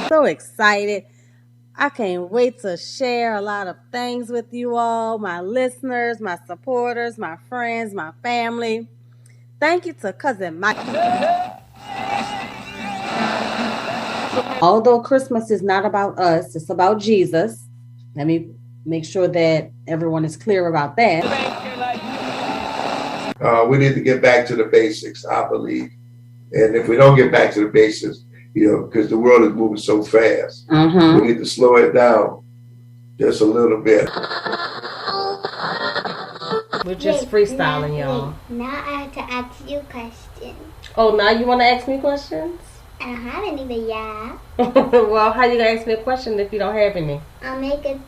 So excited. I can't wait to share a lot of things with you all, my listeners, my supporters, my friends, my family. Thank you to Cousin Mike. Although Christmas is not about us, it's about Jesus. Let me make sure that everyone is clear about that. We need to get back to the basics, I believe. And if we don't get back to the basics, because the world is moving so fast, we need to slow it down just a little bit. We're just freestyling, y'all. Now I have to ask you questions. Oh, now you want to ask me questions? I don't have any, but yeah. Well, how you gonna ask me a question if you don't have any? I make it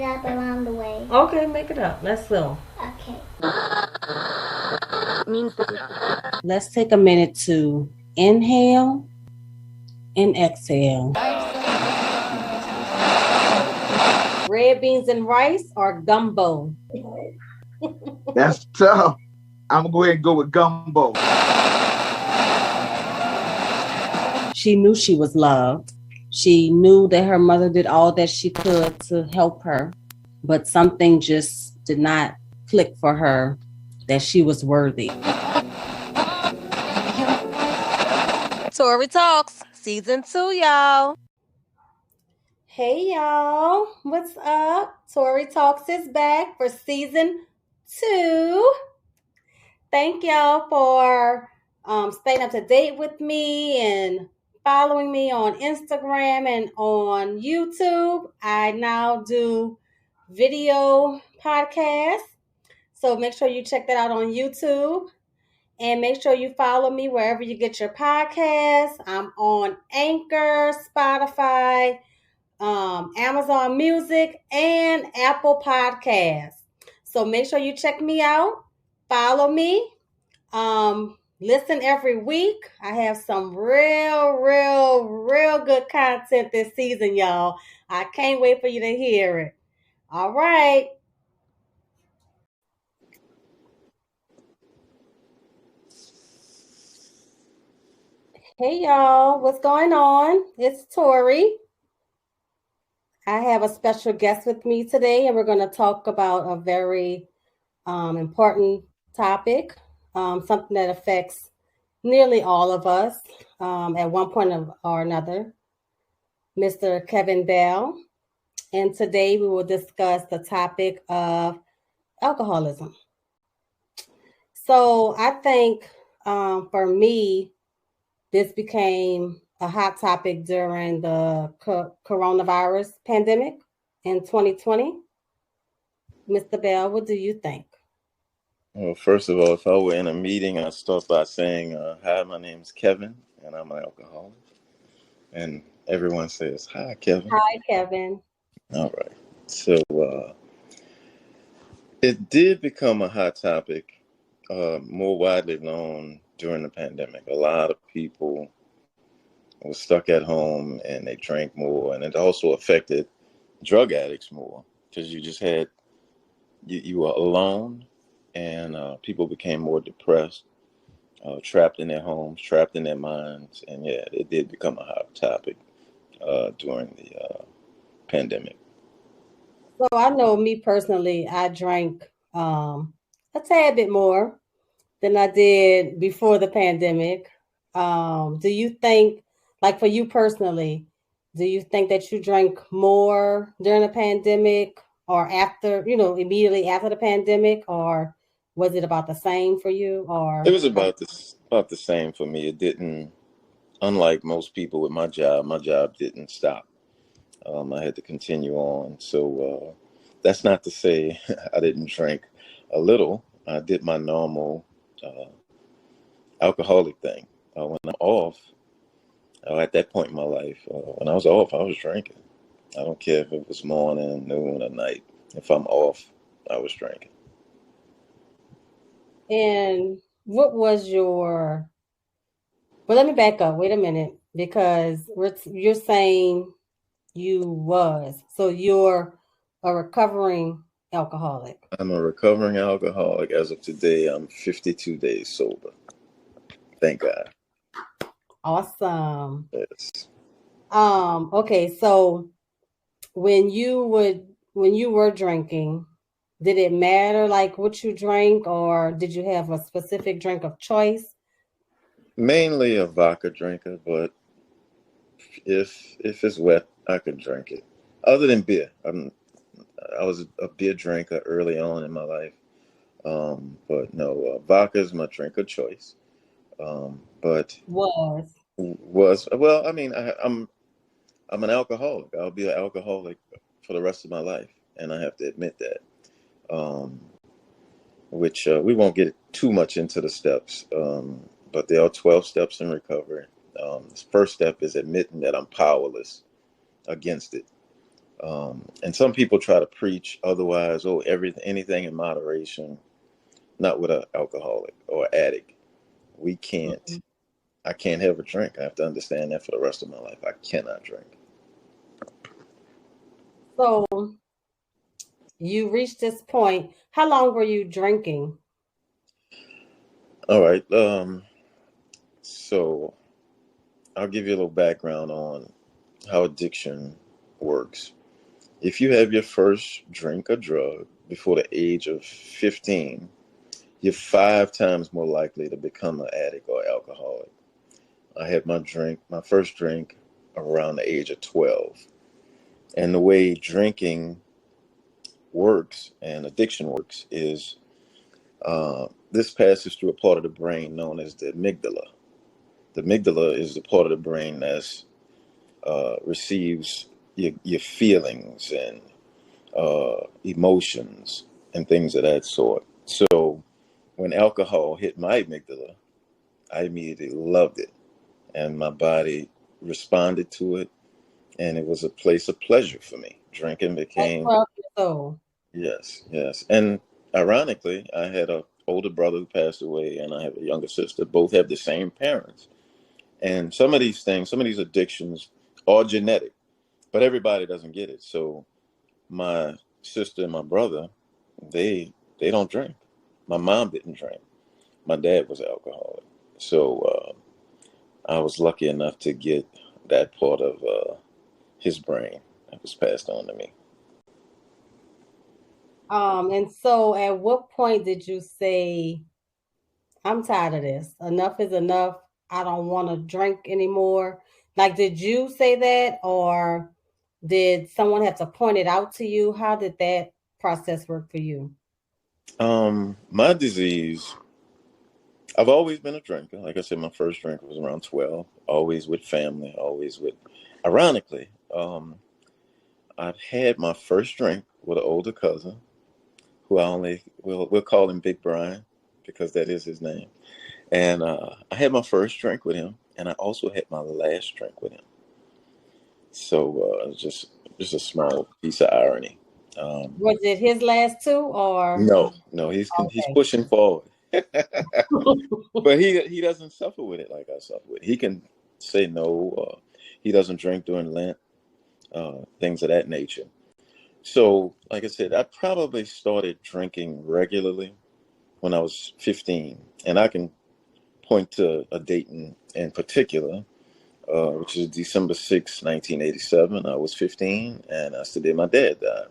up along the way. Okay, make it up. Let's go. Okay. Let's take a minute to inhale and exhale. Red beans and rice or gumbo? That's tough. I'm gonna go ahead and go with gumbo. She knew she was loved. She knew that her mother did all that she could to help her, but something just did not click for her that she was worthy. Tori Talks, Season 2, y'all. Hey, y'all. What's up? Tori Talks is back for Season 2. Thank y'all for staying up to date with me and following me on Instagram and on YouTube. I now do video podcasts. So make sure you check that out on YouTube. And make sure you follow me wherever you get your podcasts. I'm on Anchor, Spotify, Amazon Music, and Apple Podcasts. So make sure you check me out. Follow me. Listen every week. I have some real good content this season, y'all. I can't wait for you to hear it. All right. Hey, y'all. What's going on? It's Tori. I have a special guest with me today, and we're going to talk about a very important topic, something that affects nearly all of us at one point or another, Mr. Kevin Bell. And today we will discuss the topic of alcoholism. So I think for me, this became a hot topic during the coronavirus pandemic in 2020. Mr. Bell, what do you think? Well, first of all, if I were in a meeting, I'd start by saying, hi, my name's Kevin, and I'm an alcoholic. And everyone says, hi, Kevin. Hi, Kevin. All right. So it did become a hot topic, more widely known during the pandemic. A lot of people were stuck at home and they drank more, and it also affected drug addicts more because you just had, you were alone, and people became more depressed, trapped in their homes, trapped in their minds. And yeah, it did become a hot topic during the pandemic. So I know me personally, I drank a tad bit more than I did before the pandemic. Do you think, like for you personally, do you think that you drank more during the pandemic or after, immediately after the pandemic, or was it about the same for you? Or it was about the same for me. It didn't, unlike most people with my job didn't stop. I had to continue on. So that's not to say I didn't drink a little. I did my normal alcoholic thing. When I'm off, at that point in my life, when I was off, I was drinking. I don't care if it was morning, noon, or night. If I'm off, I was drinking. And what was your... Well, let me back up. Wait a minute, because you're saying you was. So you're a recovering alcoholic. I'm a recovering alcoholic. As of today, I'm 52 days sober. Thank God. Awesome. Yes. Okay, so when you were drinking, did it matter like what you drank, or did you have a specific drink of choice? Mainly a vodka drinker, but if it's wet, I can drink it. Other than beer, I was a beer drinker early on in my life. But no, vodka is my drink of choice. But Was. was well, I mean, I'm an alcoholic. I'll be an alcoholic for the rest of my life, and I have to admit that. Um, which we won't get too much into the steps, but there are 12 steps in recovery. The first step is admitting that I'm powerless against it. And some people try to preach otherwise, oh, everything, anything in moderation. Not with an alcoholic or addict. We can't. Mhm. I can't have a drink. I have to understand that for the rest of my life. I cannot drink. So you reached this point. How long were you drinking? All right. So I'll give you a little background on how addiction works. If you have your first drink of drug before the age of 15, you're 5 times more likely to become an addict or alcoholic. I had my first drink around the age of 12. And the way drinking works and addiction works is this passes through a part of the brain known as the amygdala. The amygdala is the part of the brain that receives your feelings and emotions and things of that sort. So when alcohol hit my amygdala, I immediately loved it, and my body responded to it, and it was a place of pleasure for me. Drinking At became 12 years old. yes, yes. And ironically, I had a older brother who passed away, and I have a younger sister. Both have the same parents. And some of these things, some of these addictions are genetic, but everybody doesn't get it. So my sister and my brother, they don't drink. My mom didn't drink. My dad was an alcoholic. So I was lucky enough to get that part of his brain that was passed on to me. And so at what point did you say, I'm tired of this. Enough is enough. I don't want to drink anymore. Like, did you say that, or did someone have to point it out to you? How did that process work for you? My disease, I've always been a drinker. Like I said, my first drink was around 12, always with family, always with, ironically, I've had my first drink with an older cousin who we'll call him Big Brian because that is his name. And I had my first drink with him, and I also had my last drink with him. So just a small piece of irony. Was it his last two, or No, he's okay? pushing forward, but he doesn't suffer with it like I suffer with it. He can say no. He doesn't drink during Lent, things of that nature. So, like I said, I probably started drinking regularly when I was 15, and I can point to a date in particular, which is December 6th, 1987. I was 15, and that's the day my dad died.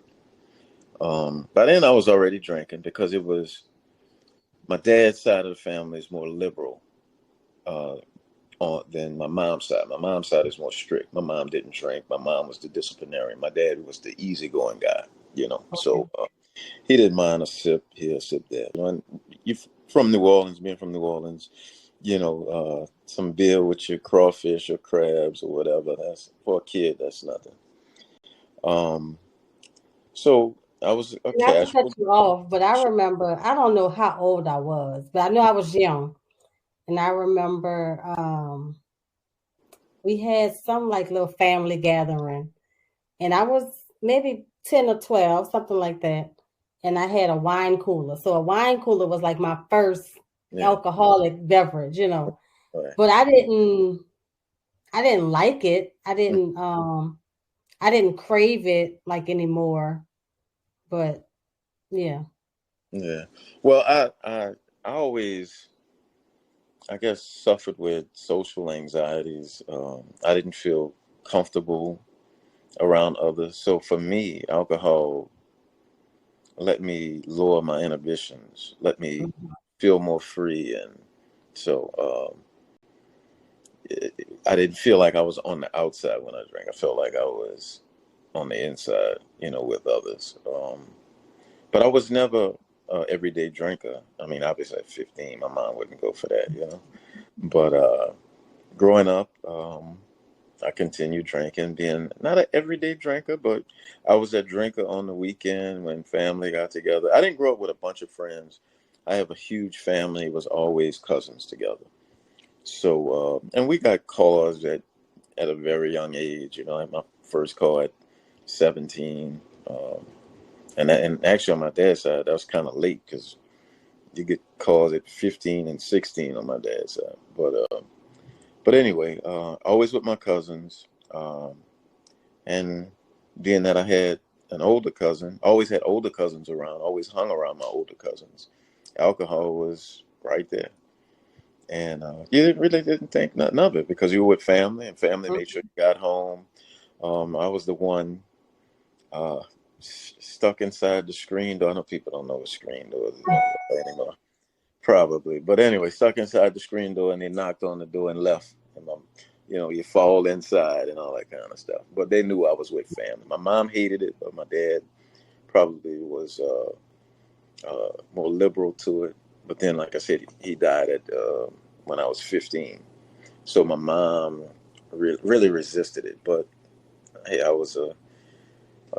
By then, I was already drinking because it was my dad's side of the family is more liberal uh, than my mom's side. My mom's side is more strict. My mom didn't drink. My mom was the disciplinarian. My dad was the easygoing guy, you know. So he didn't mind a sip here, a sip there. You know, and you from New Orleans, being from New Orleans, you know, some beer with your crawfish or crabs or whatever. That's for a kid. That's nothing. Um, so I was a Not to cut casual. you off, but I remember, I don't know how old I was, but I know I was young. And I remember we had some like little family gathering, and I was maybe 10 or 12, something like that. And I had a wine cooler. So a wine cooler was like my first Yeah, alcoholic beverage, you know. right. But I didn't like it. I didn't crave it like anymore. But yeah. Yeah. Well, I always, I guess, suffered with social anxieties. I didn't feel comfortable around others. So for me, alcohol let me lower my inhibitions, let me feel more free. And so I didn't feel like I was on the outside when I drank. I felt like I was on the inside, with others. But I was never an everyday drinker. I mean, obviously at 15, my mom wouldn't go for that. But growing up, I continued drinking, being not an everyday drinker, but I was a drinker on the weekend when family got together. I didn't grow up with a bunch of friends. I have a huge family. It was always cousins together. So, and we got cars at a very young age. I had my first car at 17. And actually on my dad's side, that was kind of late because you get cars at 15 and 16 on my dad's side. But anyway, always with my cousins. And being that I had an older cousin, always had older cousins around, always hung around my older cousins. Alcohol was right there. And you really didn't think nothing of it because you were with family and family made sure you got home. I was the one stuck inside the screen door. I know people don't know what screen door is anymore. Probably. But anyway, stuck inside the screen door and they knocked on the door and left. And you fall inside and all that kind of stuff. But they knew I was with family. My mom hated it, but my dad probably was more liberal to it. But then, like I said, he died at when I was 15. So my mom really resisted it. But hey, I was a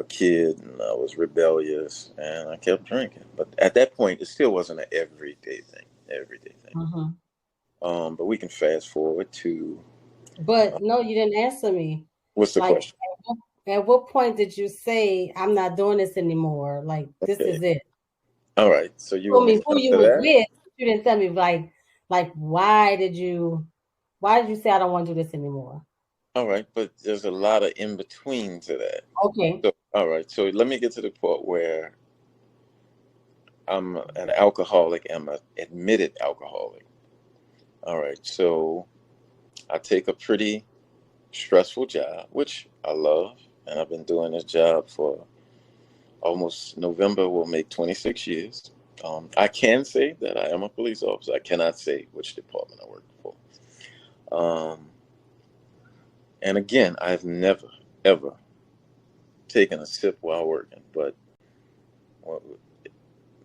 kid and I was rebellious and I kept drinking. But at that point, it still wasn't an everyday thing. But we can fast forward to. But no, you didn't answer me. What's the question? At what point did you say, I'm not doing this anymore? Like, this is it. All right. So you want me to who you was with? You didn't tell me like why did you say I don't want to do this anymore? All right, but there's a lot of in between to that. Okay. So, all right. So let me get to the part where I'm an alcoholic and I'm an admitted alcoholic. All right. So I take a pretty stressful job, which I love, and I've been doing this job for almost November will make 26 years. I can say that I am a police officer. I cannot say which department I work for. And again, I've never, ever taken a sip while working. But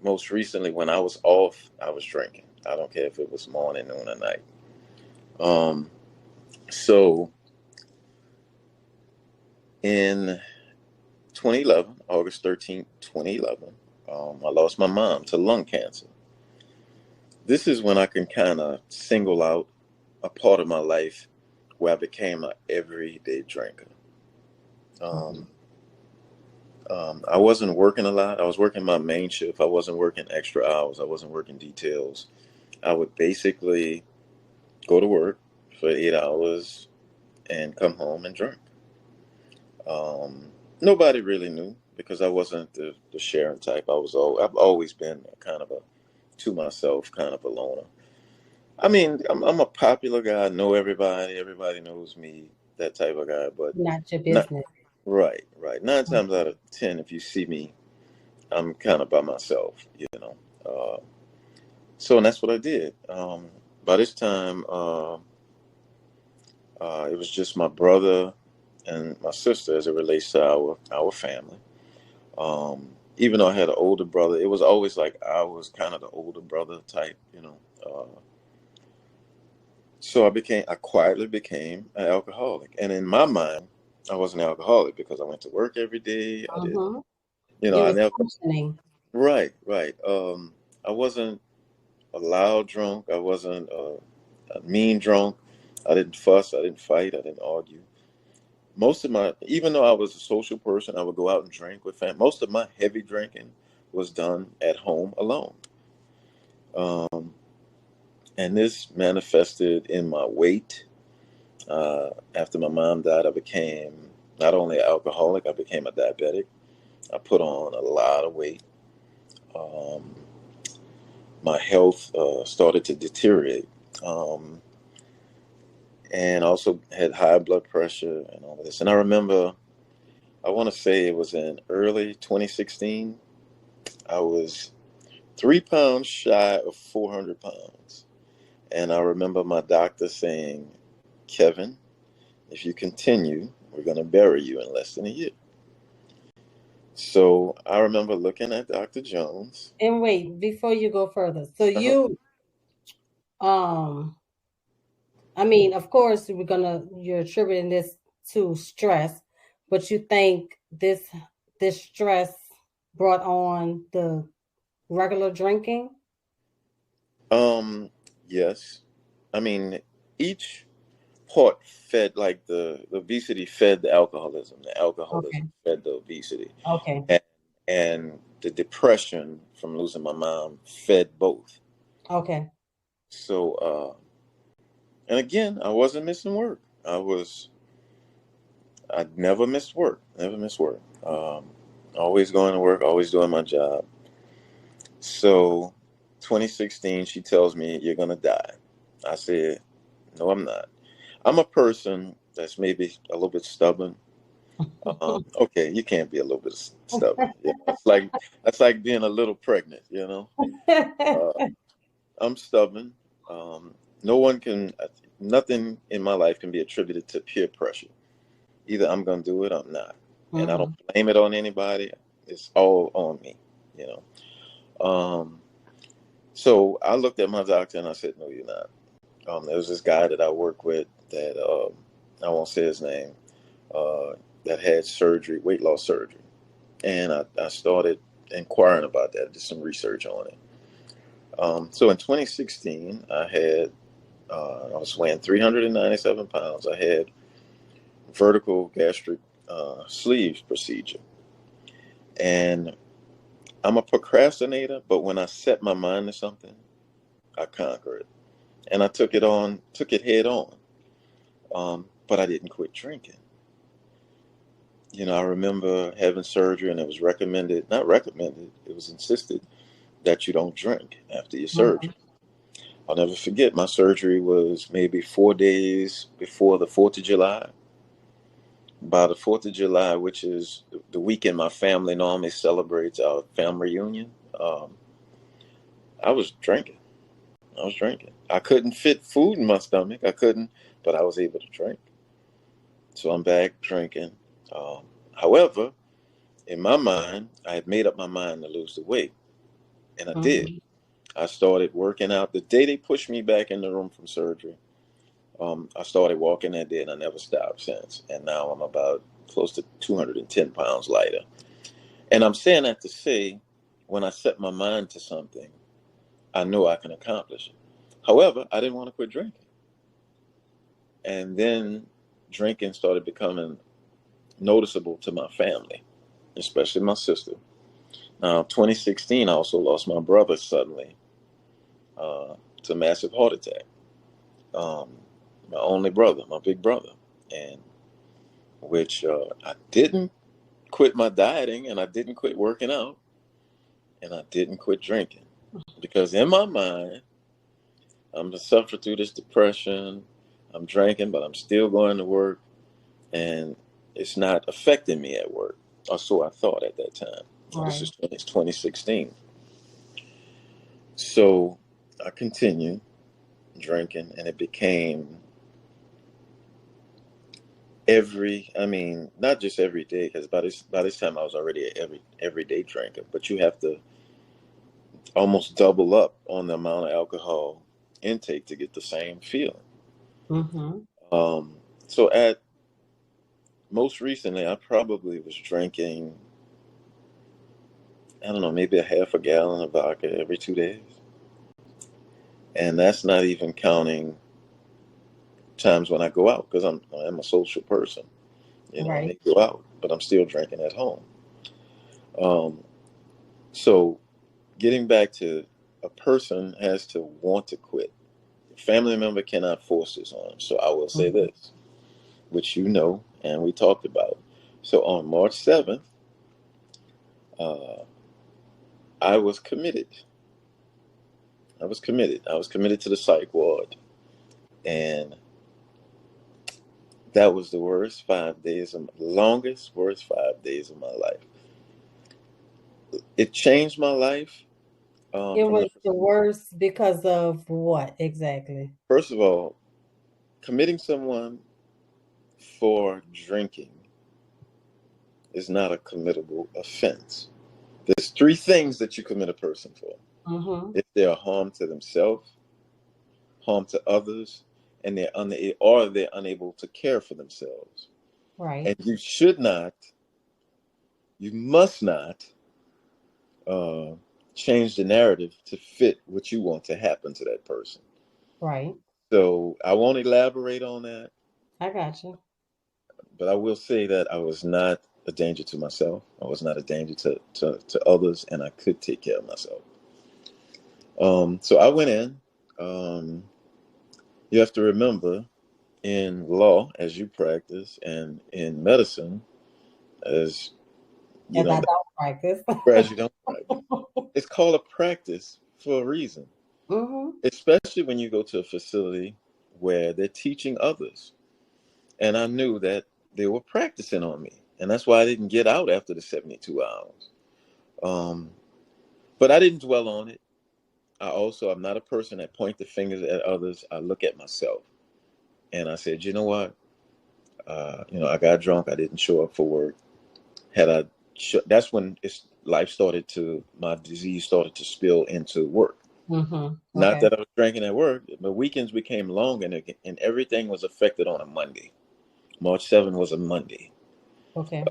most recently, when I was off, I was drinking. I don't care if it was morning, noon, or night. So in 2011, August 13th, 2011, I lost my mom to lung cancer. This is when I can kind of single out a part of my life where I became an everyday drinker. I wasn't working a lot. I was working my main shift. I wasn't working extra hours. I wasn't working details. I would basically go to work for 8 hours and come home and drink. Nobody really knew because I wasn't the sharing type. I've always been kind of a to myself kind of a loner. I mean, I'm a popular guy. I know everybody. Everybody knows me. That type of guy. But not your business. Right. 9 times out of 10, if you see me, I'm kind of by myself. So and that's what I did. By this time, it was just my brother and my sister as it relates to our family. Even though I had an older brother, it was always like I was kind of the older brother type. So I quietly became an alcoholic. And in my mind, I wasn't an alcoholic because I went to work every day. I did, I never. Functioning. Right. I wasn't a loud drunk. I wasn't a mean drunk. I didn't fuss. I didn't fight. I didn't argue. Even though I was a social person, I would go out and drink with family. Most of my heavy drinking was done at home alone. And this manifested in my weight. After my mom died, I became not only an alcoholic, I became a diabetic. I put on a lot of weight. My health started to deteriorate. and also had high blood pressure and all of this. And I remember, I want to say it was in early 2016. I was 3 pounds shy of 400 pounds. And I remember my doctor saying, Kevin, if you continue, we're going to bury you in less than a year. So I remember looking at Dr. Jones. And wait, before you go further, so um, I mean, of course, you're attributing this to stress, but you think this stress brought on the regular drinking? Yes. I mean, each part fed, like the obesity fed the alcoholism Okay. fed the obesity, Okay. and the depression from losing my mom fed both. Okay. So, and again, I wasn't missing work. I never missed work, never missed work. Always going to work, always doing my job. So, 2016, she tells me, you're going to die. I said, no, I'm not. I'm a person that's maybe a little bit stubborn. Okay, you can't be a little bit stubborn. Yeah, that's like being a little pregnant. Uh, I'm stubborn. Um, no one can, nothing in my life can be attributed to peer pressure. Either I'm going to do it or I'm not. And I don't blame it on anybody. It's all on me, you know. So I looked at my doctor and I said, no, you're not. There was this guy that I work with that, I won't say his name, that had surgery, weight loss surgery. And I started inquiring about that, did some research on it. So in 2016, I was weighing 397 pounds. I had vertical gastric sleeve procedure. And I'm a procrastinator, but when I set my mind to something, I conquer it. And I took it head on. But I didn't quit drinking. I remember having surgery and it was not recommended, it was insisted that you don't drink after your surgery. I'll never forget, my surgery was maybe 4 days before the 4th of July. By the 4th of July, which is the weekend my family normally celebrates our family reunion, I was drinking. I couldn't fit food in my stomach. I couldn't, but I was able to drink. So I'm back drinking. However, in my mind, I had made up my mind to lose the weight. And I did. I started working out. The day they pushed me back in the room from surgery, I started walking that day and I never stopped since. And now I'm about close to 210 pounds lighter. And I'm saying that to say, when I set my mind to something, I know I can accomplish it. However, I didn't want to quit drinking. And then drinking started becoming noticeable to my family, especially my sister. Now, 2016, I also lost my brother suddenly to a massive heart attack. My only brother, my big brother, and which I didn't quit my dieting and I didn't quit working out and I didn't quit drinking because in my mind, I'm suffering through this depression. I'm drinking, but I'm still going to work and it's not affecting me at work. Or so I thought at that time. Right. This is 2016. So I continued drinking and it became not just every day, because by this time I was already an everyday drinker, but you have to almost double up on the amount of alcohol intake to get the same feeling. So at most recently, I probably was drinking, I don't know, maybe a half a gallon of vodka every 2 days. And that's not even counting times when I go out, because I'm a social person. Right. I may go out, but I'm still drinking at home. So getting back to, a person has to want to quit. A family member cannot force this on them. So I will say this, which and we talked about. So on March 7th, I was committed. I was committed to the psych ward. And That was the worst 5 days worst 5 days of my life. It changed my life. It From was the worst because of what exactly? First of all, committing someone for drinking is not a committable offense. There's three things that you commit a person for. Mm-hmm. If they are harm to themselves, harm to others, and they're unable to care for themselves. Right. And you must not change the narrative to fit what you want to happen to that person. Right. So I won't elaborate on that. I got you. But I will say that I was not a danger to myself. I was not a danger to others, and I could take care of myself. So I went in. You have to remember, in law, as you practice, and in medicine, as you As know, I don't practice. as you don't practice, it's called a practice for a reason. Mm-hmm. Especially when you go to a facility where they're teaching others. And I knew that they were practicing on me. And that's why I didn't get out after the 72 hours. But I didn't dwell on it. I'm not a person that point the fingers at others. I look at myself. And I said, you know what? I got drunk. I didn't show up for work. That's when my disease started to spill into work. Mm-hmm. Not Okay. that I was drinking at work, but weekends became long, and everything was affected on a Monday. March 7th was a Monday. Okay.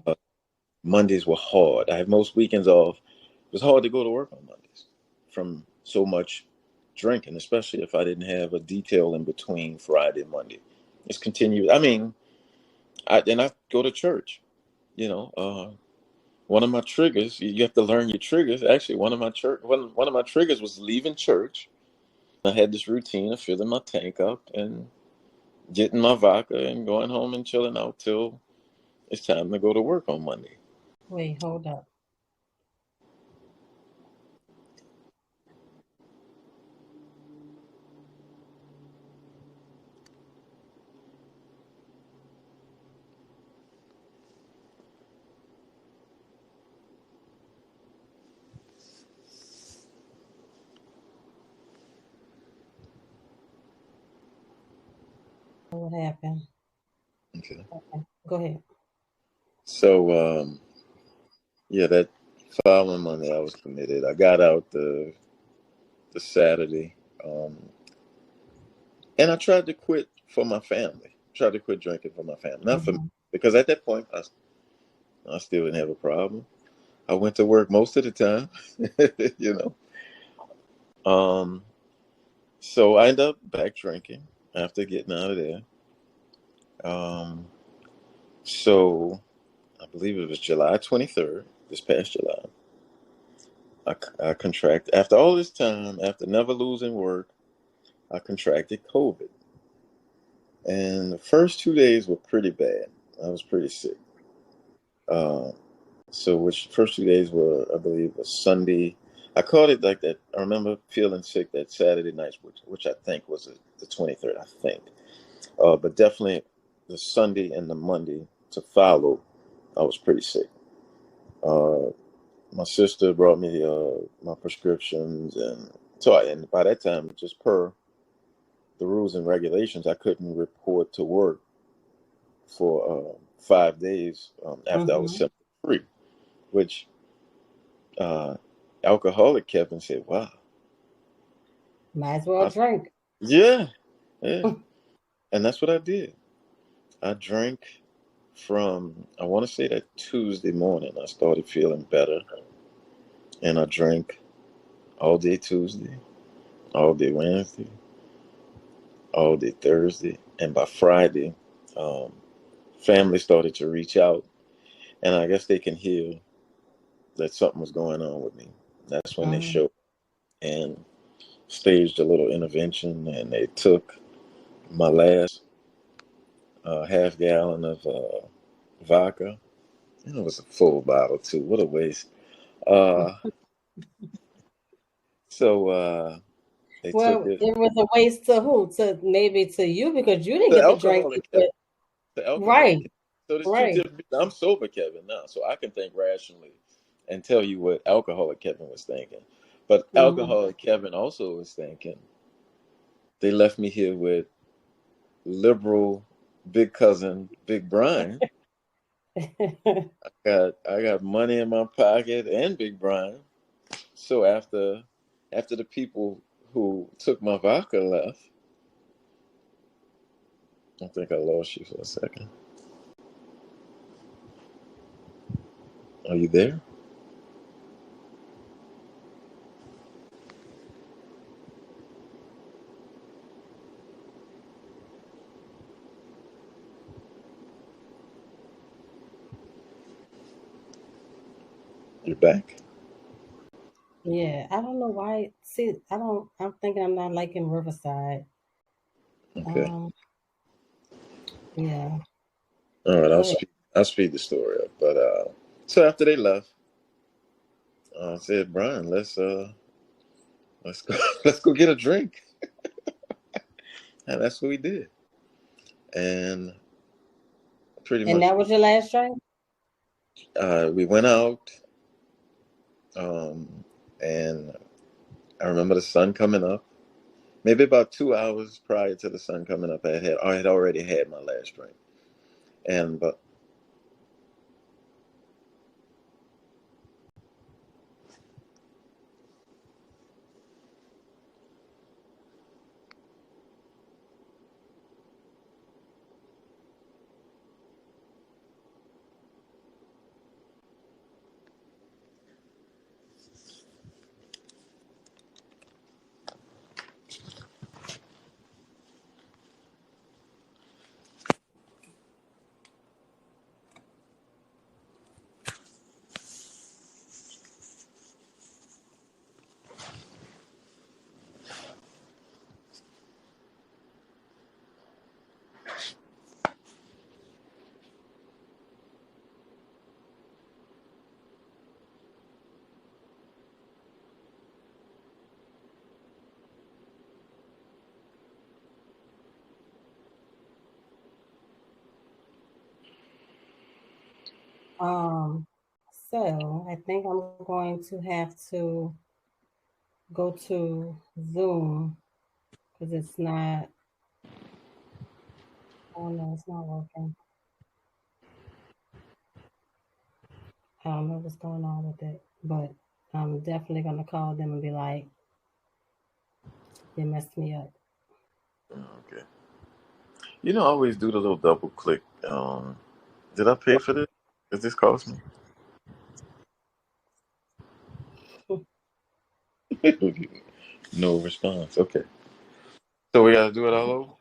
Mondays were hard. I have most weekends off. It was hard to go to work on Mondays from so much drinking, especially if I didn't have a detail in between Friday and Monday. It's continued. I mean, I go to church. One of my triggers. You have to learn your triggers. Actually, one of my triggers was leaving church. I had this routine of filling my tank up and getting my vodka and going home and chilling out till it's time to go to work on Monday. Wait, hold up. What happened? Okay. Go ahead. So, yeah, that following Monday I was committed. I got out the Saturday, and I tried to quit for my family. Tried to quit drinking for my family, not for me, because at that point I still didn't have a problem. I went to work most of the time, you know. So I ended up back drinking after getting out of there. So I believe it was July 23rd, this past July. I contracted, after all this time, after never losing work, I contracted COVID. And the first 2 days were pretty bad. I was pretty sick. Uh, which first 2 days were, I believe, was Sunday. I caught it like that. I remember feeling sick that Saturday night, which I think was the 23rd, I think. But definitely the Sunday and the Monday to follow, I was pretty sick. My sister brought me my prescriptions, and by that time, just per the rules and regulations, I couldn't report to work for 5 days after I was symptom free, which alcoholic Kevin said, "Wow, Might as well drink." Yeah, yeah," and that's what I did. I drank from, I want to say that Tuesday morning. I started feeling better, and I drank all day Tuesday, all day Wednesday, all day Thursday, and by Friday, um, family started to reach out, and I guess they can hear that something was going on with me. That's when they showed and staged a little intervention, and they took my last half gallon of vodka. And it was a full bottle too. What a waste. Uh, so they took Well, it. it was a waste to who? To maybe to you because you didn't The get to drink alcoholic it. to alcohol. Right. So there's two Right. different. I'm sober, Kevin, now, so I can think rationally and tell you what alcoholic Kevin was thinking. But Mm-hmm. alcoholic Kevin also was thinking, they left me here with liberal big cousin Big Brian. I got money in my pocket and Big Brian. So after the people who took my vodka left, I think I lost you for a second. Are you there? You're back. Yeah, I don't know why. See, I'm thinking I'm not liking Riverside. Okay. Um, yeah. All right. Go ahead. I'll speed the story up. But so after they left, I said, Brian, let's go let's go get a drink, and that's what we did. And pretty And much, that was your last drink? we went out, um, and I remember the sun coming up. Maybe about 2 hours prior to the sun coming up, I had already had my last drink, and but Um, so I think I'm going to have to go to Zoom because it's not. Oh no, it's not working. I don't know what's going on with it, but I'm definitely gonna call them and be like, "You messed me up." okay. I always do the little double click. Did I pay for this? Does this cost me? No response. Okay. So we got to do it all over?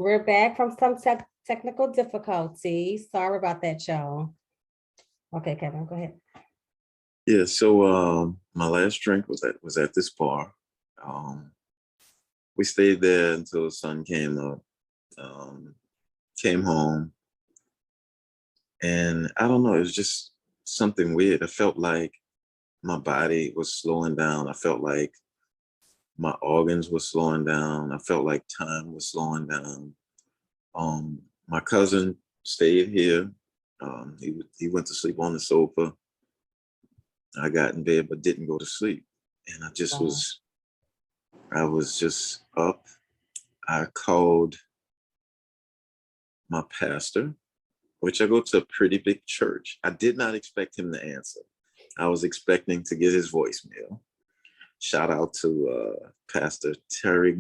We're back from some technical difficulties. Sorry about that, y'all. Okay, Kevin, go ahead. Yeah, so my last drink was at this bar. We stayed there until the sun came up. Came home, and I don't know, it was just something weird. I felt like my body was slowing down. I felt like my organs were slowing down. I felt like time was slowing down. My cousin stayed here. He went to sleep on the sofa. I got in bed but didn't go to sleep, and I was just up. I called my pastor, which I go to a pretty big church. I did not expect him to answer. I was expecting to get his voicemail. Shout out to Pastor Tori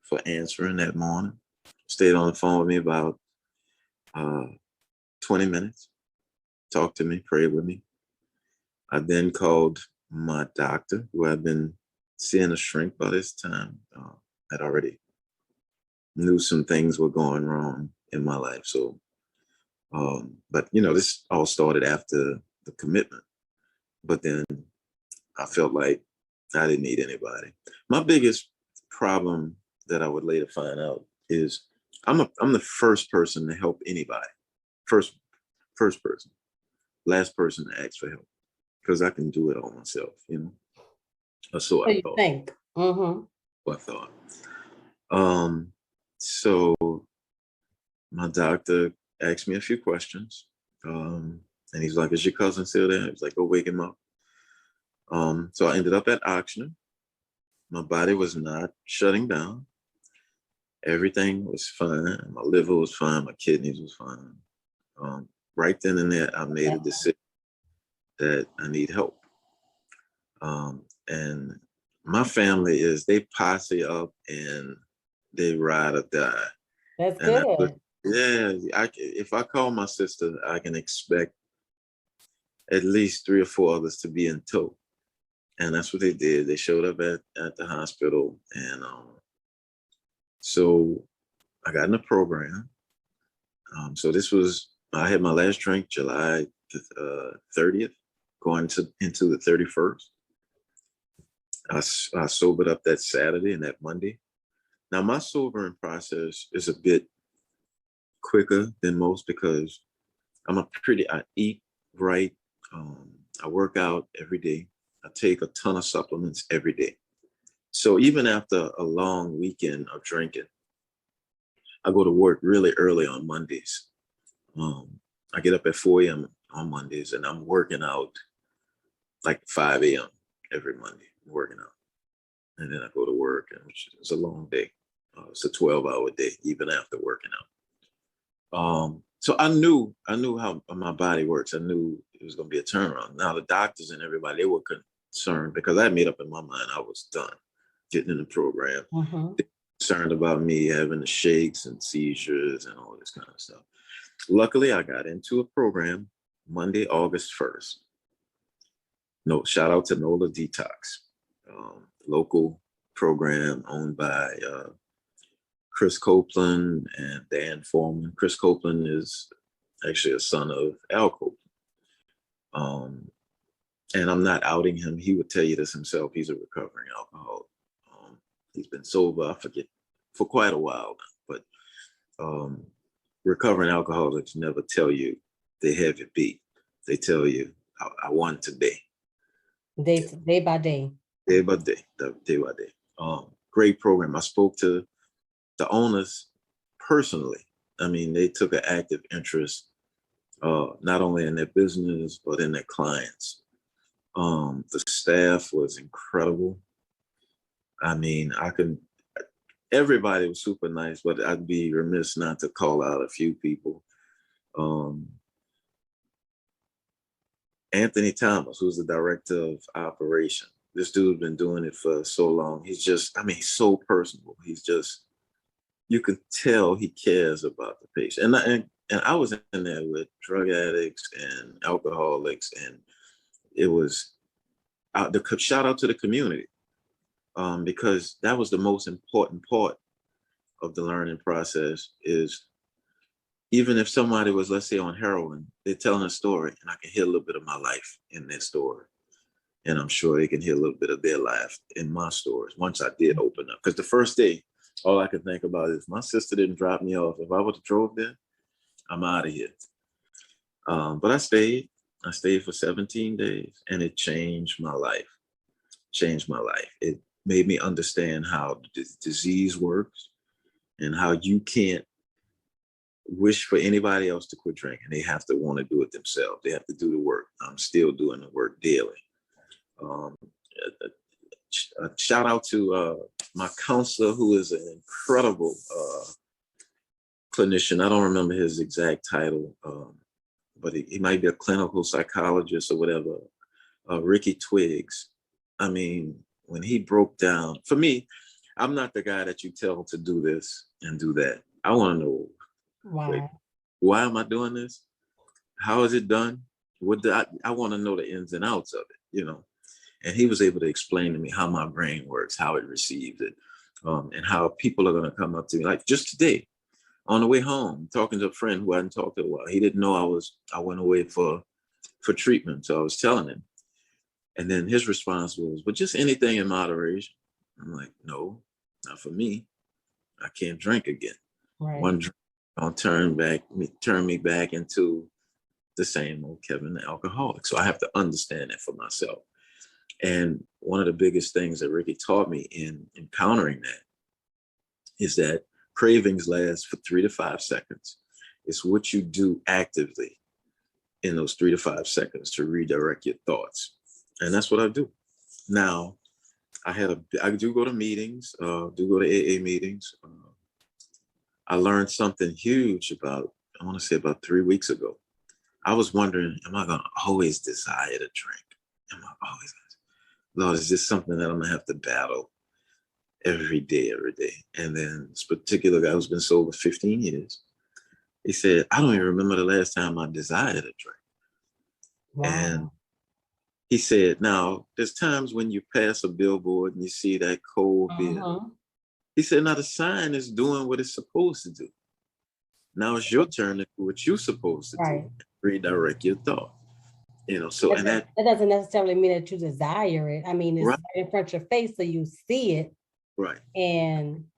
for answering that morning. Stayed on the phone with me about 20 minutes, talked to me, prayed with me. I then called my doctor, who I'd been seeing a shrink by this time. Had already knew some things were going wrong in my life. So, but this all started after the commitment. But then I felt like I didn't need anybody. My biggest problem that I would later find out is I'm the first person to help anybody. First person. Last person to ask for help. Because I can do it all myself, Or so I thought. Think. Mm-hmm. I thought. So my doctor asked me a few questions. And he's like, "Is your cousin still there?" He's like, "Go wake him up." So I ended up at Oxnard. My body was not shutting down. Everything was fine. My liver was fine. My kidneys was fine. Right then and there, I made a decision that I need help. And my family they posse up and they ride or die. That's good. If I call my sister, I can expect at least 3 or 4 others to be in tow. And that's what they did. They showed up at the hospital. And so I got in the program. So I had my last drink July 30th, going into the 31st. I sobered up that Saturday and that Monday. Now, my sobering process is a bit quicker than most because I eat right. I work out every day. I take a ton of supplements every day. So even after a long weekend of drinking, I go to work really early on Mondays. I get up at 4 a.m. on Mondays and I'm working out like 5 a.m. every Monday, working out. And then I go to work, which is a long day. It's a 12-hour day, even after working out. So I knew how my body works. I knew it was going to be a turnaround. Now the doctors and everybody, they were concerned because I had made up in my mind I was done getting in the program. Mm-hmm. Concerned about me having the shakes and seizures and all this kind of stuff. Luckily, I got into a program Monday, August 1st. No, shout out to NOLA Detox, local program owned by Chris Copeland and Dan Foreman. Chris Copeland is actually a son of Al Copeland. And I'm not outing him. He would tell you this himself. He's a recovering alcoholic. He's been sober, I forget, for quite a while now. But recovering alcoholics never tell you they have it beat. They tell you, I want today. Day by day. Day by day, day by day. Great program. I spoke to the owners personally. I mean, they took an active interest, not only in their business, but in their clients. The staff was incredible. I mean, everybody was super nice, but I'd be remiss not to call out a few people. Anthony Thomas, who's the director of operation. This dude's been doing it for so long. He's so personable. You can tell he cares about the patient. And I was in there with drug addicts and alcoholics, and it was the shout out to the community, because that was the most important part of the learning process is, even if somebody was, let's say, on heroin, they're telling a story, and I can hear a little bit of my life in their story. And I'm sure they can hear a little bit of their life in my stories once I did open up. Because the first day, all I could think about is, my sister didn't drop me off. If I would have drove there, I'm out of here. But I stayed. I stayed for 17 days, and it changed my life. It made me understand how the disease works and how you can't wish for anybody else to quit drinking. They have to want to do it themselves. They have to do the work. I'm still doing the work daily. A shout out to my counselor, who is an incredible clinician. I don't remember his exact title, but he might be a clinical psychologist or whatever. Ricky Twiggs. I mean, when he broke down, for me, I'm not the guy that you tell to do this and do that. I want to know, why am I doing this? How is it done? I want to know the ins and outs of it, And he was able to explain to me how my brain works, how it receives it, and how people are going to come up to me. Like just today, on the way home, talking to a friend who I hadn't talked to in a while. He didn't know I went away for treatment, so I was telling him. And then his response was, "But just anything in moderation." I'm like, "No, not for me. I can't drink again. Right. One drink don't turn me back into the same old Kevin, the alcoholic." So I have to understand that for myself. And one of the biggest things that Ricky taught me in encountering that is that cravings last for 3 to 5 seconds. It's what you do actively in those 3 to 5 seconds to redirect your thoughts. And that's what I do. Now, I do go to meetings, do go to AA meetings. I learned something huge I want to say about 3 weeks ago. I was wondering, am I going to always desire to drink? Am I always going to? Lord, is this something that I'm going to have to battle every day? And then this particular guy who's been sober 15 years, he said, "I don't even remember the last time I desired to drink." Wow. And he said, now, there's times when you pass a billboard and you see that cold beer. He said, now the sign is doing what it's supposed to do. Now it's your turn to do what you're supposed to do. Redirect your thought. So that doesn't necessarily mean that you desire it. I mean, it's right in front of your face, so you see it. Right. And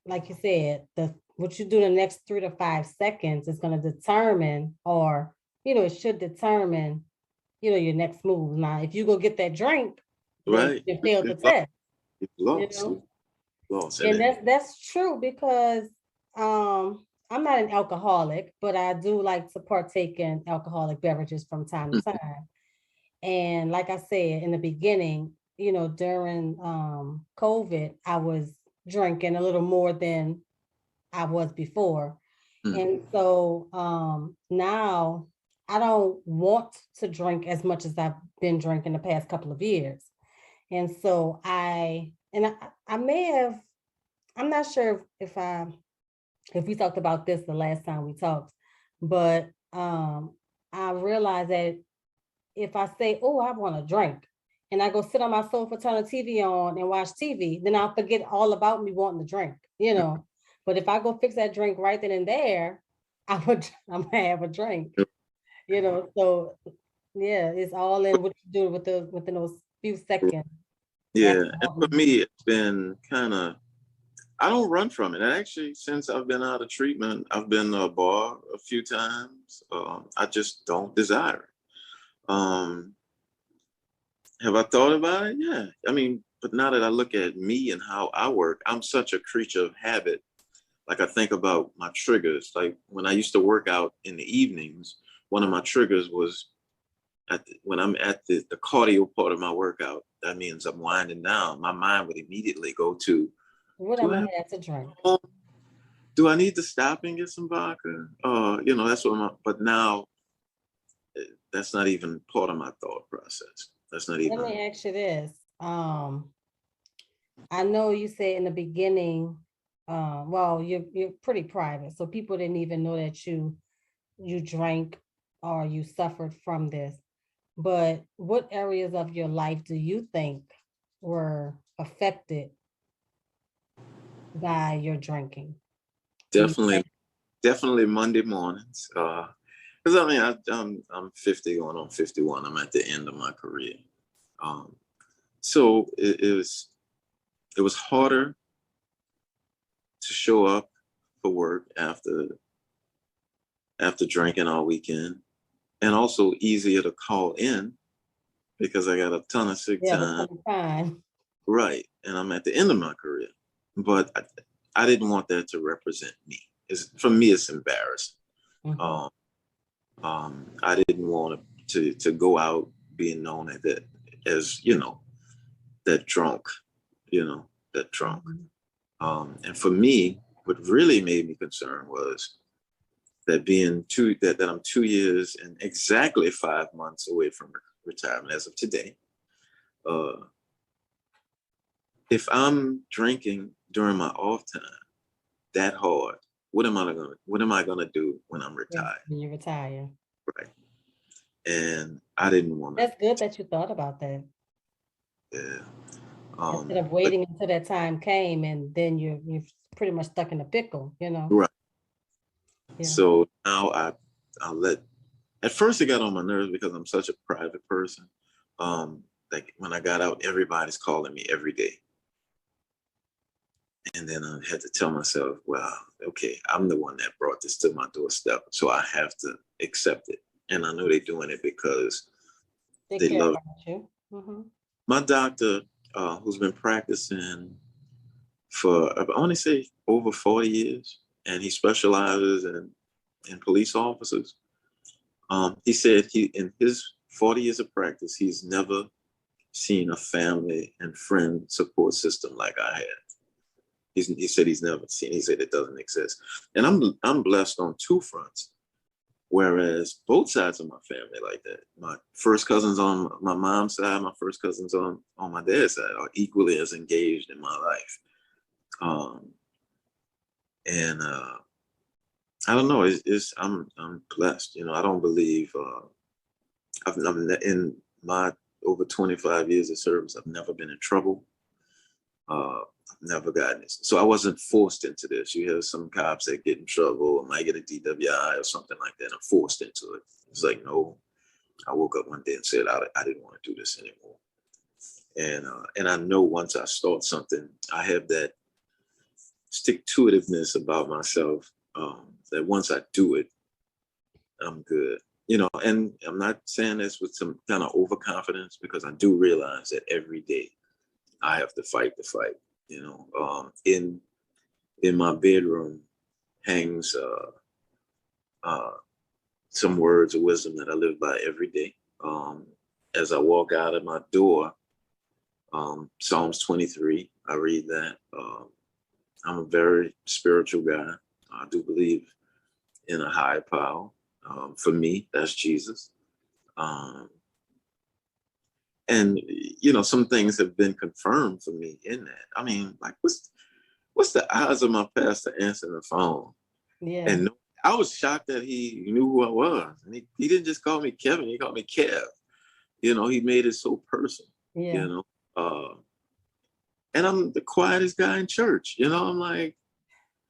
like you said, what you do in the next 3 to 5 seconds is going to determine, or it should determine, your next move. Now, if you go get that drink, right, you failed the test. Lost. And that's true, because I'm not an alcoholic, but I do like to partake in alcoholic beverages from time to time. And like I said in the beginning, during COVID, I was drinking a little more than I was before. And so now I don't want to drink as much as I've been drinking the past couple of years. And so I may have, I'm not sure if we talked about this the last time we talked, but I realized that if I say, "Oh, I want to drink," and I go sit on my sofa, turn the TV on and watch TV, then I'll forget all about me wanting to drink, But if I go fix that drink right then and there, I'm gonna have a drink, So yeah, it's all in what you do within those few seconds. Yeah, and for me, it's been kind of, I don't run from it. And actually, since I've been out of treatment, I've been to a bar a few times. I just don't desire it. Have I thought about it? Yeah. I mean, but now that I look at me and how I work, I'm such a creature of habit. Like I think about my triggers. Like when I used to work out in the evenings, one of my triggers was when I'm at the cardio part of my workout. That means I'm winding down. My mind would immediately go to, what am I have to drink? Do I need to stop and get some vodka? That's what but now that's not even part of my thought process. That's not even. Let me ask you this. I know you said in the beginning, well, you're pretty private, so people didn't even know that you drank or you suffered from this. But what areas of your life do you think were affected by your drinking? Definitely Monday mornings. Because I mean, I'm 50 going on 51. I'm at the end of my career. So it was harder to show up for work after drinking all weekend, and also easier to call in because I got a ton of sick time. Right, and I'm at the end of my career, but I didn't want that to represent me. For me, it's embarrassing. Mm-hmm. I didn't want to go out being known as that, that drunk, that drunk. Mm-hmm. And for me, what really made me concerned was that that I'm 2 years and exactly 5 months away from retirement as of today. If I'm drinking during my off time that hard, what am I gonna do when I'm retired? When you retire. Right. And I didn't want to. That's good that you thought about that. Yeah. Instead of waiting until that time came and then you're pretty much stuck in a pickle, Right. Yeah. So now I at first it got on my nerves because I'm such a private person. Like when I got out, everybody's calling me every day. And then I had to tell myself, well, okay, I'm the one that brought this to my doorstep, so I have to accept it. And I know they're doing it because they love you. Mm-hmm. My doctor, who's been practicing for, I want to say, over 40 years, and he specializes in police officers. He said in his 40 years of practice, he's never seen a family and friend support system like I had. He said he's never seen. He said it doesn't exist. And I'm blessed on two fronts. Whereas both sides of my family like that. My first cousins on my mom's side, my first cousins on my dad's side are equally as engaged in my life. And I don't know. I'm blessed. I don't believe. I've in my over 25 years of service, I've never been in trouble. I've never gotten this. So I wasn't forced into this. You hear some cops that get in trouble or might get a DWI or something like that. I'm forced into it. It's like, no, I woke up one day and said, I didn't want to do this anymore. And I know once I start something, I have that stick-to-itiveness about myself, that once I do it, I'm good. And I'm not saying this with some kind of overconfidence because I do realize that every day I have to fight the fight. In my bedroom hangs some words of wisdom that I live by every day. As I walk out of my door, Psalms 23, I read that. I'm a very spiritual guy. I do believe in a higher power. For me, that's Jesus. And some things have been confirmed for me in that. I mean, like, what's the odds of my pastor answering the phone? Yeah. And I was shocked that he knew who I was. And he didn't just call me Kevin, he called me Kev. He made it so personal. Yeah. And I'm the quietest guy in church. I'm like,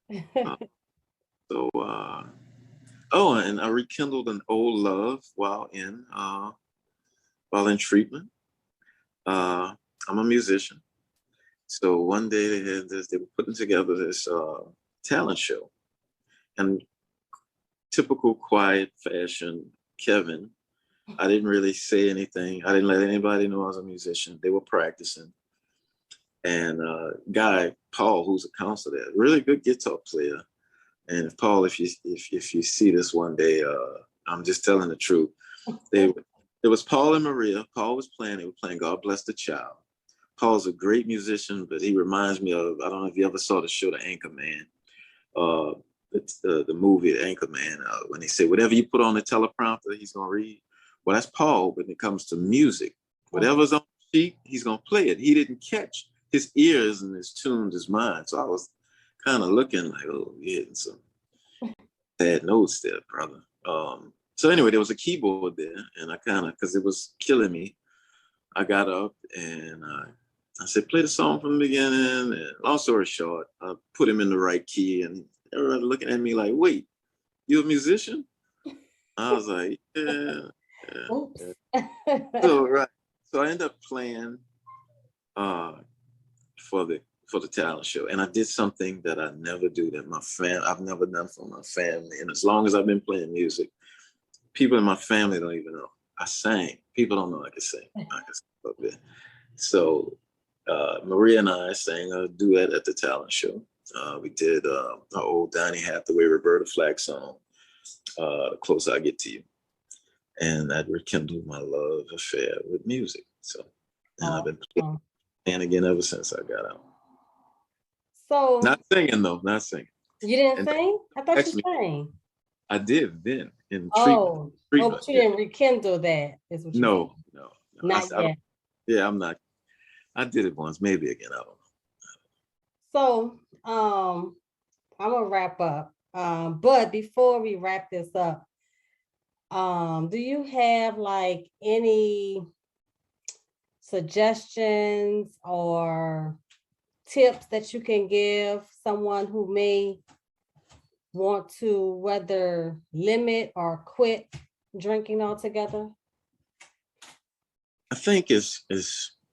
and I rekindled an old love while in treatment. I'm a musician. So one day they were putting together this talent show. And typical quiet fashion, Kevin, I didn't really say anything. I didn't let anybody know I was a musician. They were practicing. And guy, Paul, who's a counselor there, really good guitar player. And Paul, if you see this one day, I'm just telling the truth. It was Paul and Maria. Paul was playing. They were playing God Bless the Child. Paul's a great musician, but he reminds me of, I don't know if you ever saw the show The Anchorman, the movie The Anchorman, when they say, whatever you put on the teleprompter, he's going to read. Well, that's Paul when it comes to music. Whatever's on the sheet, he's going to play it. He didn't catch his ears and his tunes, his mind. So I was kind of looking like, oh, you're hitting some bad notes there, brother. So anyway, there was a keyboard there, and I kind of, because it was killing me, I got up and I said, play the song from the beginning. And long story short, I put him in the right key, and everybody looking at me like, wait, you a musician? I was like, yeah. Oops. So, right. So I ended up playing for the talent show. And I did something that I never do, that I've never done for my family. And as long as I've been playing music, people in my family don't even know. I sang. People don't know I can sing. I can sing a little bit. So Maria and I sang a duet at the talent show. We did our old Donny Hathaway, Roberta Flack song, The Closer I Get to You. And that rekindled my love affair with music. So, and I've been playing again ever since I got out. So not singing though, not singing. You didn't sing? I thought you sang. I did then in treatment. treatment. But you didn't rekindle that. Is what you no, not yet. I'm not. I did it once, maybe again. I don't know. So I'm gonna wrap up. But before we wrap this up, do you have like any suggestions or tips that you can give someone who may want to whether limit or quit drinking altogether? I think is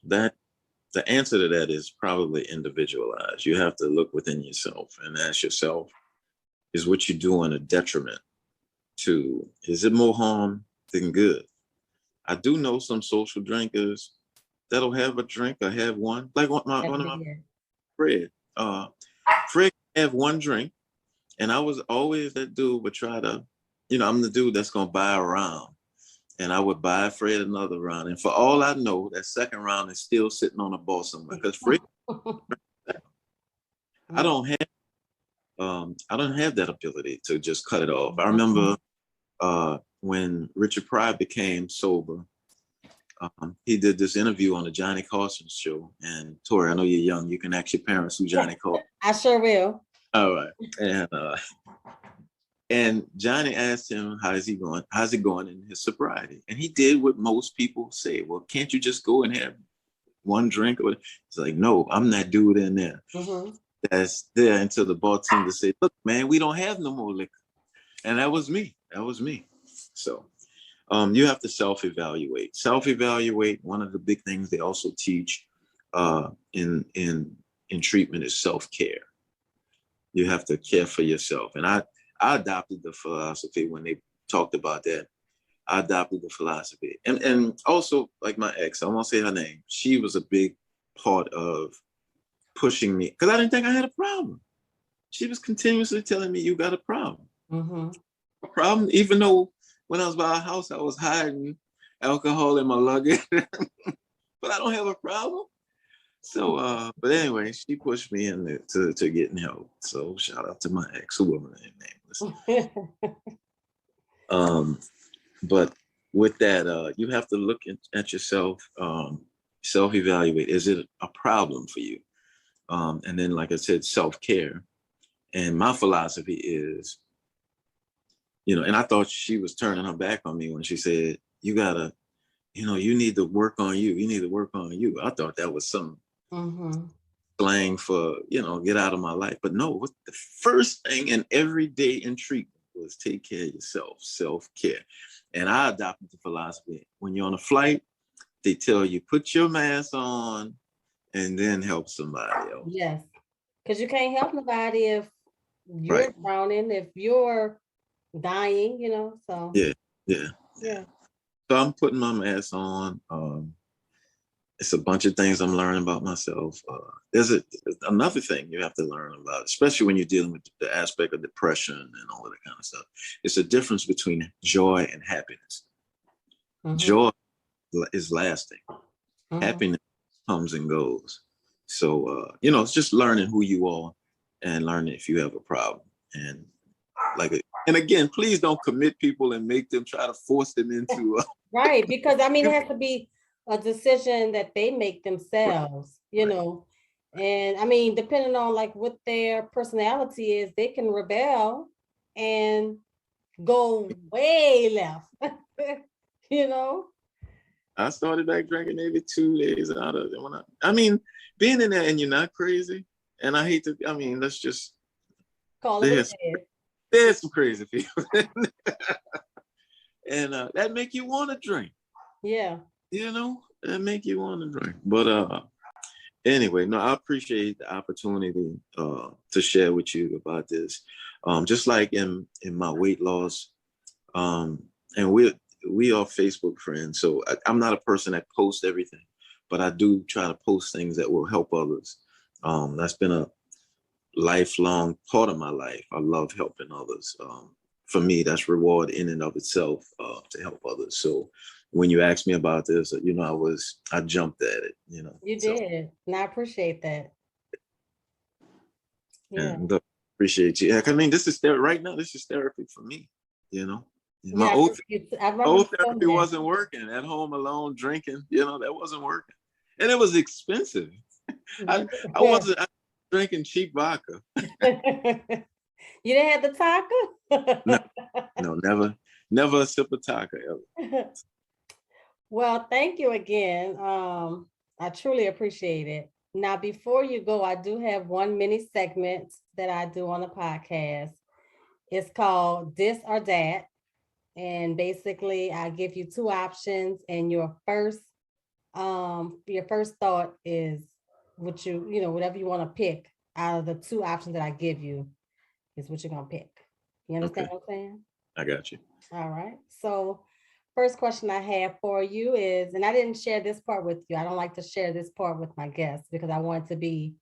that the answer to that is probably individualized. You have to look within yourself and ask yourself, is what you're doing a detriment to, is it more harm than good? I do know some social drinkers that'll have a drink or have one, like one of my Fred. Fred have one drink, and I was always that dude would try to, I'm the dude that's gonna buy a round, and I would buy Fred another round, and for all I know, that second round is still sitting on a bar somewhere because Fred, I don't have that ability to just cut it off. I remember when Richard Pryor became sober. He did this interview on the Johnny Carson show. And Tori, I know you're young. You can ask your parents who Johnny Carson. I sure will. All right. And Johnny asked him, how's it going in his sobriety? And he did what most people say. Well, can't you just go and have one drink? It's like, no, I'm that dude in there. Mm-hmm. That's there until the bartender said, look, man, we don't have no more liquor. And that was me. So you have to self-evaluate. Self-evaluate, one of the big things they also teach in treatment is self-care. You have to care for yourself. And I adopted the philosophy when they talked about that. I adopted the philosophy. And also, like my ex, I won't say her name, she was a big part of pushing me because I didn't think I had a problem. She was continuously telling me, you got a problem. Mm-hmm. A problem, even though when I was by her house, I was hiding alcohol in my luggage, but I don't have a problem. So, but anyway, she pushed me into getting help. So shout out to my ex, who will remain nameless. But with that, you have to look at yourself, self-evaluate. Is it a problem for you? And then, like I said, self-care. And my philosophy is, and I thought she was turning her back on me when she said, you gotta, you need to work on you. You need to work on you. I thought that was some slang for, get out of my life. But no, what the first thing in every day in treatment was take care of yourself, self-care. And I adopted the philosophy. When you're on a flight, they tell you, put your mask on and then help somebody else. Yes, because you can't help nobody if you're drowning, if you're dying, so. Yeah. So I'm putting my mask on. It's a bunch of things I'm learning about myself. There's another thing you have to learn about, especially when you're dealing with the aspect of depression and all of that kind of stuff. It's a difference between joy and happiness. Mm-hmm. Joy is lasting. Mm-hmm. Happiness comes and goes. So, it's just learning who you are and learning if you have a problem. And again, please don't commit people and make them try to force them into right, because it has to be a decision that they make themselves, know. And depending on like what their personality is, they can rebel and go way left. I started back drinking maybe 2 days out of it. I mean, being in there and you're not crazy, and I hate to, I mean, let's just call it what it is. There's some crazy people, and that make you want to drink. Yeah, that make you want to drink. But anyway, no, I appreciate the opportunity to share with you about this. Just like in my weight loss, and we are Facebook friends, so I'm not a person that posts everything, but I do try to post things that will help others. That's been a lifelong part of my life. I love helping others. For me, that's reward in and of itself, to help others. So when you asked me about this, I jumped at it, You did. And I appreciate that. Yeah. And appreciate you. I mean, this is right now, this is therapy for me, My old therapy wasn't working. At home alone drinking, that wasn't working. And it was expensive. I wasn't drinking cheap vodka. You didn't have the Taka? No, never a sip of Taka ever. Well, thank you again. I truly appreciate it. Now, before you go, I do have one mini segment that I do on the podcast. It's called This or That. And basically, I give you two options, and your first thought is what whatever you want to pick out of the two options that I give you is what you're gonna pick. You understand what I'm saying? I got you. All right. So first question I have for you is, and I didn't share this part with you. I don't like to share this part with my guests because I want it to be,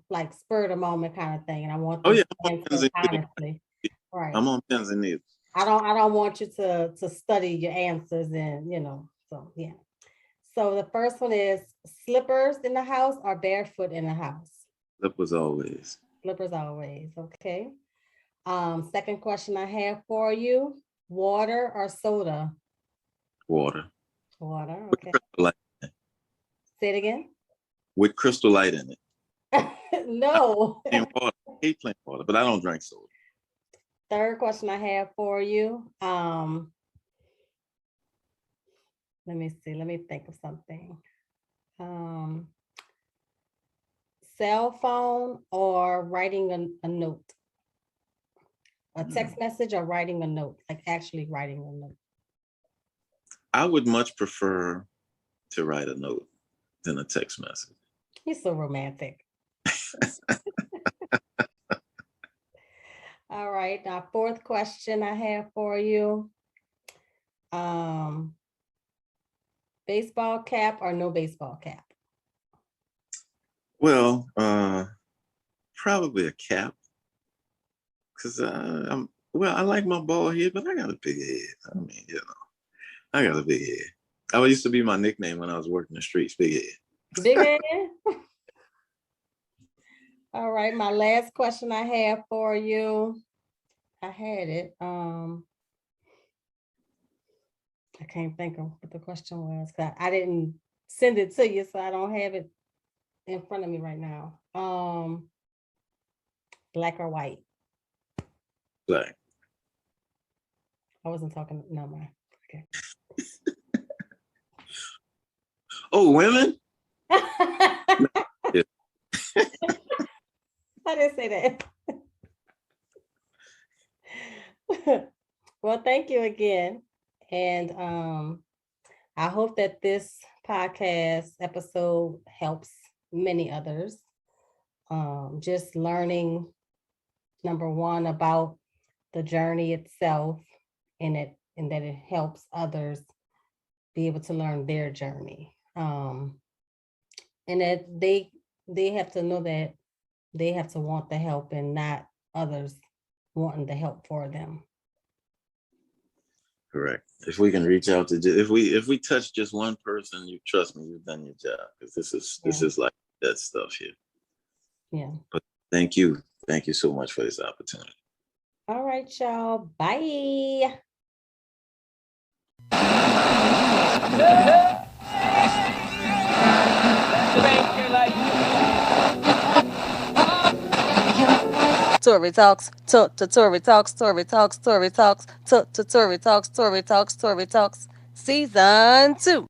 like spur of the moment kind of thing. And I want to answer honestly. Right. I'm on pins and needles. I don't want you to study your answers and so yeah. So the first one is slippers in the house or barefoot in the house? Slippers always. Slippers always. Okay. Second question I have for you, water or soda? Water. Water, okay. Say it again. With Crystal Light in it. No. I hate plain water, but I don't drink soda. Third question I have for you. Let me see. Let me think of something. Cell phone or writing a note? A text message or writing a note? Like actually writing a note? I would much prefer to write a note than a text message. You're so romantic. All right. Now, fourth question I have for you. Baseball cap or no baseball cap? Well, probably a cap. Because I like my bald head, but I got a big head. I mean, I got a big head. That used to be my nickname when I was working the streets, Big Head. Big Head? All right, my last question I have for you. I had it. I can't think of what the question was. I didn't send it to you, so I don't have it in front of me right now. Black or white? Black. I wasn't talking, no, man. Okay. Oh, women? I didn't say that. Well, thank you again. And I hope that this podcast episode helps many others. Just learning, number one, about the journey itself, and that it helps others be able to learn their journey. And that they have to know that they have to want the help and not others wanting the help for them. Correct. If we can reach out to, if we touch just one person, you trust me, you've done your job, because this is like that stuff here. Yeah. But thank you so much for this opportunity. All right, y'all. Bye. Tori Talks, Tori Talks, Tori Talks, Tori Talks, Tori Talks, Tori Talks, Tori Talks, Season 2.